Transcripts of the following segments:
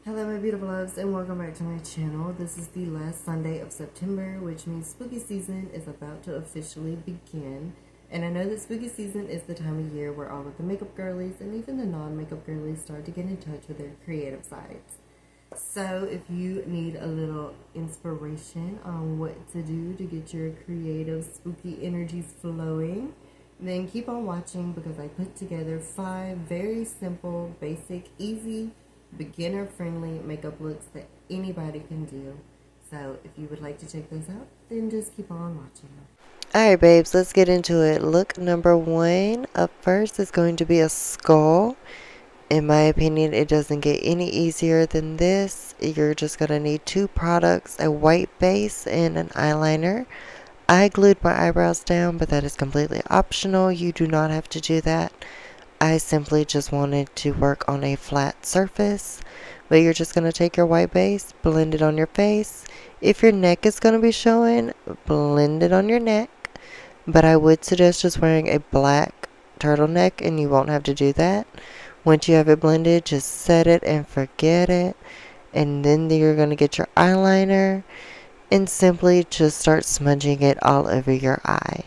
Hello my beautiful loves and welcome back to my channel. This is the last Sunday of September, which means spooky season is about to officially begin. And I know that spooky season is the time of year where all of the makeup girlies and even the non-makeup girlies start to get in touch with their creative sides. So if you need a little inspiration on what to do to get your creative spooky energies flowing, then keep on watching because I put together 5 very simple, basic, easy, beginner-friendly makeup looks that anybody can do. So if you would like to check those out, then just keep on watching. Alright, babes, let's get into it. Look number 1 up first is going to be a skull. In my opinion, it doesn't get any easier than this. You're just going to need 2 products, a white base and an eyeliner. I glued my eyebrows down, but that is completely optional. You do not have to do that. I simply just wanted to work on a flat surface. But you're just going to take your white base, blend it on your face. If your neck is going to be showing, blend it on your neck. But I would suggest just wearing a black turtleneck and you won't have to do that. Once you have it blended, just set it and forget it. And then you're going to get your eyeliner and simply just start smudging it all over your eye.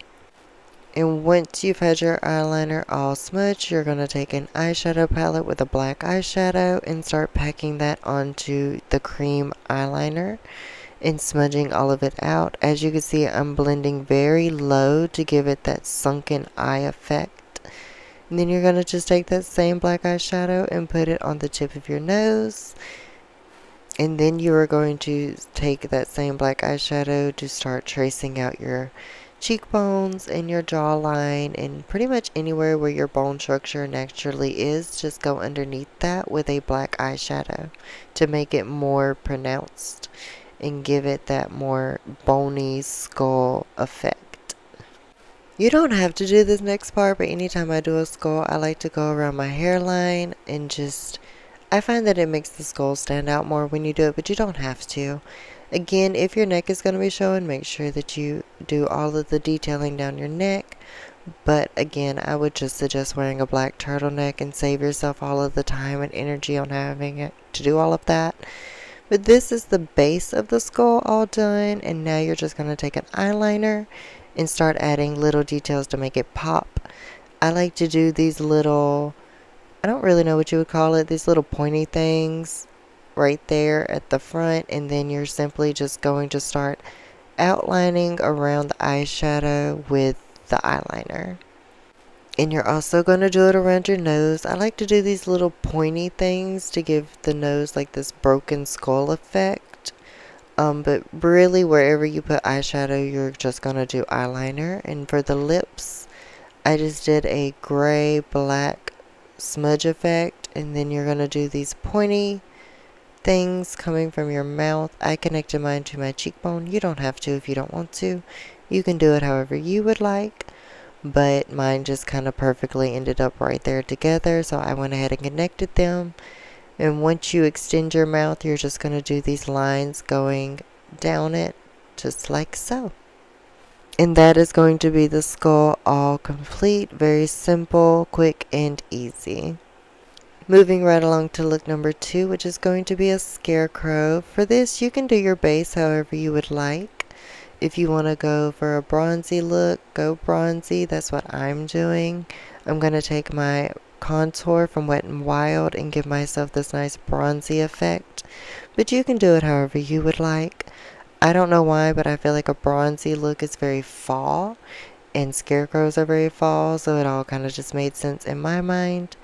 And once you've had your eyeliner all smudged, you're going to take an eyeshadow palette with a black eyeshadow and start packing that onto the cream eyeliner and smudging all of it out. As you can see, I'm blending very low to give it that sunken eye effect. And then you're going to just take that same black eyeshadow and put it on the tip of your nose. And then you are going to take that same black eyeshadow to start tracing out your cheekbones and your jawline and pretty much anywhere where your bone structure naturally is. Just go underneath that with a black eyeshadow to make it more pronounced and give it that more bony skull effect. You don't have to do this next part, but anytime I do a skull, I like to go around my hairline and just, I find that it makes the skull stand out more when you do it, but you don't have to. Again, if your neck is going to be showing, make sure that you do all of the detailing down your neck. But again, I would just suggest wearing a black turtleneck and save yourself all of the time and energy on having it to do all of that. But this is the base of the skull all done, and now you're just going to take an eyeliner and start adding little details to make it pop. I like to do these little, I don't really know what you would call it, these little pointy things right there at the front, and then you're simply just going to start outlining around the eyeshadow with the eyeliner. And you're also going to do it around your nose. I like to do these little pointy things to give the nose like this broken skull effect. But really wherever you put eyeshadow, you're just going to do eyeliner. And for the lips, I just did a gray black smudge effect, and then you're going to do these pointy things coming from your mouth. I connected mine to my cheekbone. You don't have to if you don't want to. You can do it however you would like, but mine just kind of perfectly ended up right there together, so I went ahead and connected them. And once you extend your mouth, you're just going to do these lines going down it, just like so. And that is going to be the skull all complete. Very simple, quick, and easy. Moving right along to look number 2, which is going to be a scarecrow. For this, you can do your base however you would like. If you want to go for a bronzy look, go bronzy. That's what I'm doing. I'm going to take my contour from Wet n Wild and give myself this nice bronzy effect. But you can do it however you would like. I don't know why, but I feel like a bronzy look is very fall, and scarecrows are very fall, so it all kind of just made sense in my mind.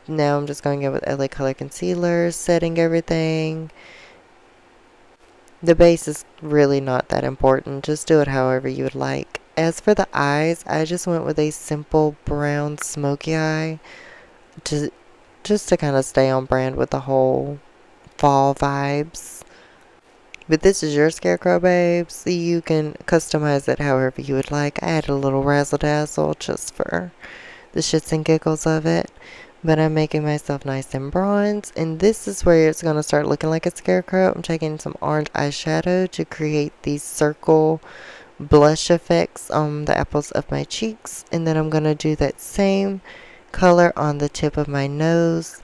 Now I'm just going in with LA Color Concealer, setting everything. The base is really not that important. Just do it however you would like. As for the eyes, I just went with a simple brown smoky eye just to kind of stay on brand with the whole fall vibes. But this is your scarecrow, babes. You can customize it however you would like. I added a little razzle dazzle just for the shits and giggles of it. But I'm making myself nice and bronze, and this is where it's going to start looking like a scarecrow. I'm taking some orange eyeshadow to create these circle blush effects on the apples of my cheeks, and then I'm going to do that same color on the tip of my nose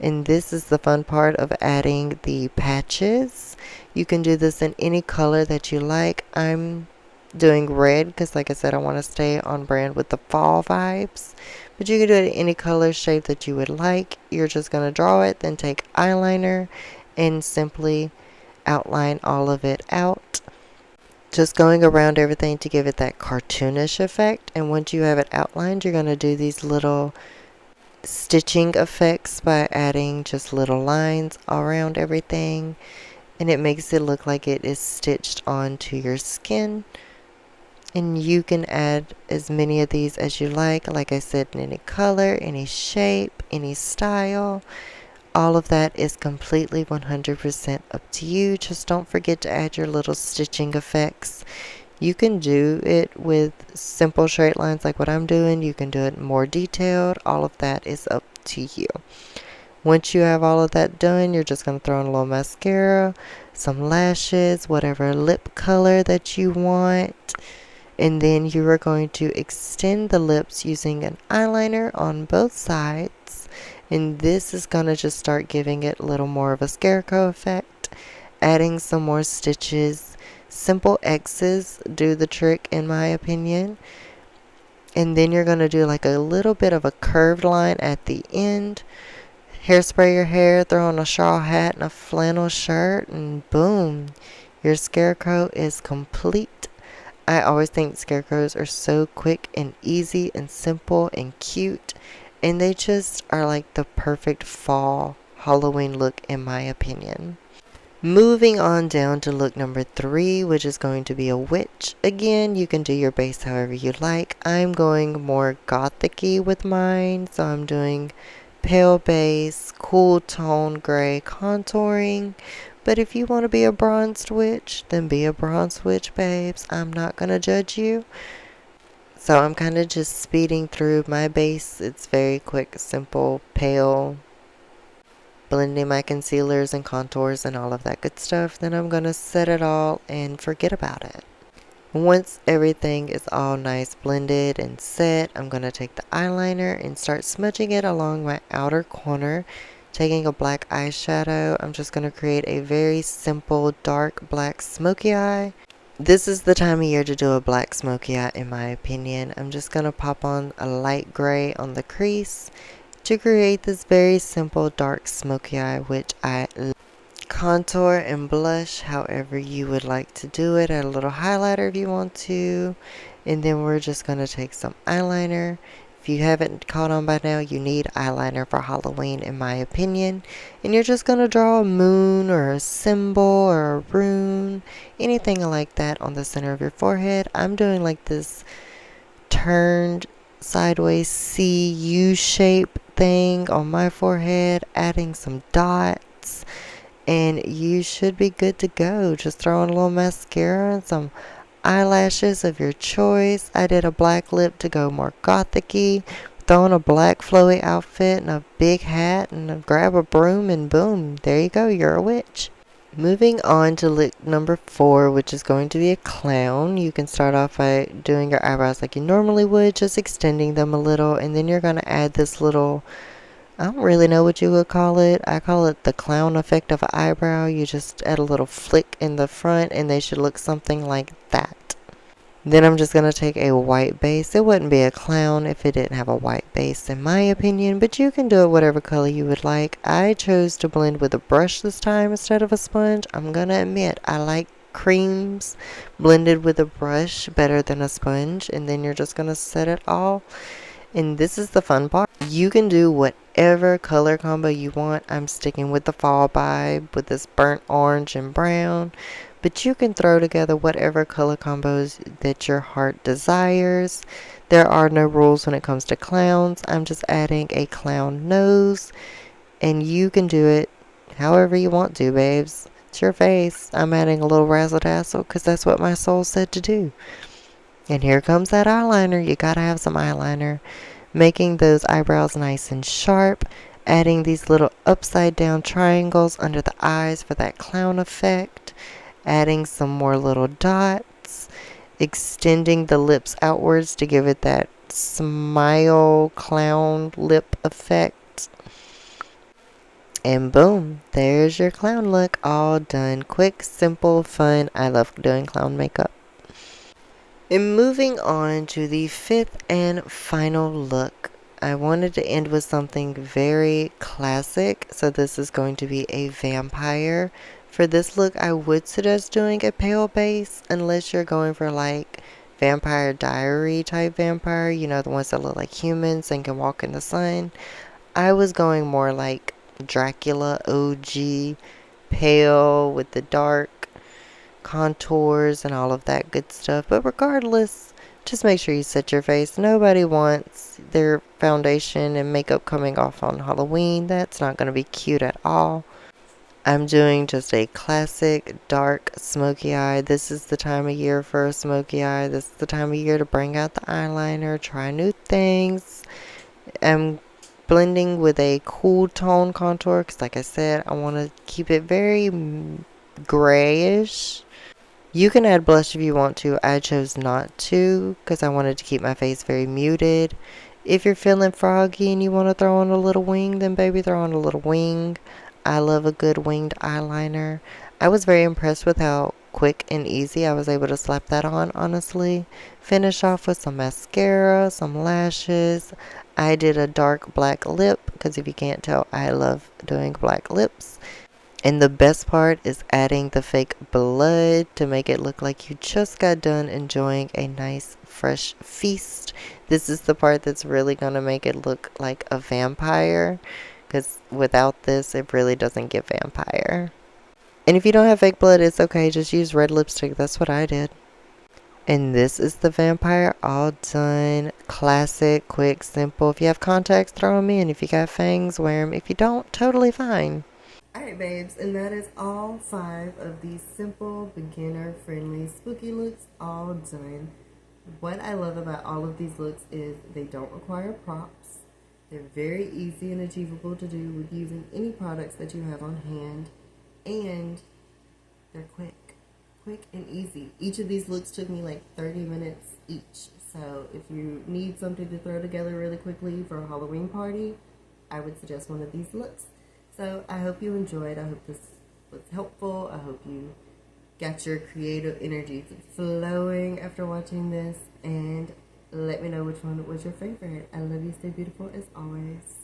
And this is the fun part of adding the patches. You can do this in any color that you like. I'm doing red because, like I said, I want to stay on brand with the fall vibes. But you can do it in any color shape that you would like. You're just going to draw it, then take eyeliner and simply outline all of it out. Just going around everything to give it that cartoonish effect. And once you have it outlined, you're going to do these little stitching effects by adding just little lines around everything. And it makes it look like it is stitched onto your skin. And you can add as many of these as you like I said, in any color, any shape, any style. All of that is completely 100% up to you. Just don't forget to add your little stitching effects. You can do it with simple straight lines like what I'm doing. You can do it more detailed. All of that is up to you. Once you have all of that done, you're just going to throw in a little mascara, some lashes, whatever lip color that you want. And then you are going to extend the lips using an eyeliner on both sides. And this is going to just start giving it a little more of a scarecrow effect. Adding some more stitches. Simple X's do the trick in my opinion. And then you're going to do like a little bit of a curved line at the end. Hairspray your hair, throw on a straw hat and a flannel shirt, and boom, your scarecrow is complete. I always think scarecrows are so quick and easy and simple and cute, and they just are like the perfect fall Halloween look in my opinion. Moving on down to look number 3, which is going to be a witch. Again, you can do your base however you like. I'm going more gothic-y with mine, so I'm doing pale base, cool tone gray contouring. But if you want to be a bronzed witch, then be a bronzed witch, babes. I'm not going to judge you. So I'm kind of just speeding through my base. It's very quick, simple, pale, blending my concealers and contours and all of that good stuff. Then I'm going to set it all and forget about it. Once everything is all nice blended and set, I'm going to take the eyeliner and start smudging it along my outer corner. Taking a black eyeshadow, I'm just going to create a very simple dark black smoky eye. This is the time of year to do a black smoky eye in my opinion. I'm just going to pop on a light gray on the crease to create this very simple dark smoky eye, which I love. Contour and blush however you would like to do it. Add a little highlighter if you want to. And then we're just going to take some eyeliner. If you haven't caught on by now, you need eyeliner for Halloween in my opinion. And you're just going to draw a moon or a symbol or a rune, anything like that on the center of your forehead. I'm doing like this turned sideways C U shape thing on my forehead, adding some dots. And you should be good to go. Just throw in a little mascara and some eyelashes of your choice. I did a black lip to go more gothic-y. Throw on a black flowy outfit and a big hat and grab a broom and boom, there you go, you're a witch. Moving on to look number 4, which is going to be a clown. You can start off by doing your eyebrows like you normally would, just extending them a little, and then you're going to add this little, I don't really know what you would call it. I call it the clown effect of an eyebrow. You just add a little flick in the front and they should look something like that. Then I'm just going to take a white base. It wouldn't be a clown if it didn't have a white base in my opinion, but you can do it whatever color you would like. I chose to blend with a brush this time instead of a sponge. I'm going to admit I like creams blended with a brush better than a sponge, and then you're just going to set it all. And this is the fun part. You can do whatever color combo you want. I'm sticking with the fall vibe with this burnt orange and brown. But you can throw together whatever color combos that your heart desires. There are no rules when it comes to clowns. I'm just adding a clown nose. And you can do it however you want to, babes. It's your face. I'm adding a little razzle dazzle because that's what my soul said to do. And here comes that eyeliner. You gotta have some eyeliner. Making those eyebrows nice and sharp. Adding these little upside down triangles under the eyes for that clown effect. Adding some more little dots. Extending the lips outwards to give it that smile clown lip effect. And boom, there's your clown look all done. Quick, simple, fun. I love doing clown makeup. And moving on to the fifth and final look, I wanted to end with something very classic. So this is going to be a vampire. For this look, I would suggest doing a pale base unless you're going for like Vampire Diary type vampire, you know, the ones that look like humans and can walk in the sun. I was going more like Dracula OG, pale with the dark contours and all of that good stuff. But regardless, just make sure you set your face. Nobody wants their foundation and makeup coming off on Halloween. That's not going to be cute at all. I'm doing just a classic dark smoky eye. This is the time of year for a smoky eye. This is the time of year to bring out the eyeliner, try new things. I'm blending with a cool tone contour because, like I said, I want to keep it very grayish. You can add blush if you want to. I chose not to because I wanted to keep my face very muted. If you're feeling froggy and you want to throw on a little wing, then baby, throw on a little wing. I love a good winged eyeliner. I was very impressed with how quick and easy I was able to slap that on, honestly. Finish off with some mascara, some lashes. I did a dark black lip because if you can't tell, I love doing black lips. And the best part is adding the fake blood to make it look like you just got done enjoying a nice fresh feast. This is the part that's really going to make it look like a vampire, because without this it really doesn't give vampire. And if you don't have fake blood, it's okay, just use red lipstick. That's what I did. And this is the vampire all done. Classic, quick, simple. If you have contacts, throw them in. If you got fangs, wear them. If you don't, totally fine. Alright, babes, and that is all 5 of these simple, beginner-friendly, spooky looks all done. What I love about all of these looks is they don't require props. They're very easy and achievable to do with using any products that you have on hand, and they're quick and easy. Each of these looks took me like 30 minutes each. So if you need something to throw together really quickly for a Halloween party, I would suggest one of these looks. So I hope you enjoyed. I hope this was helpful. I hope you got your creative energy flowing after watching this. And let me know which one was your favorite. I love you. Stay beautiful as always.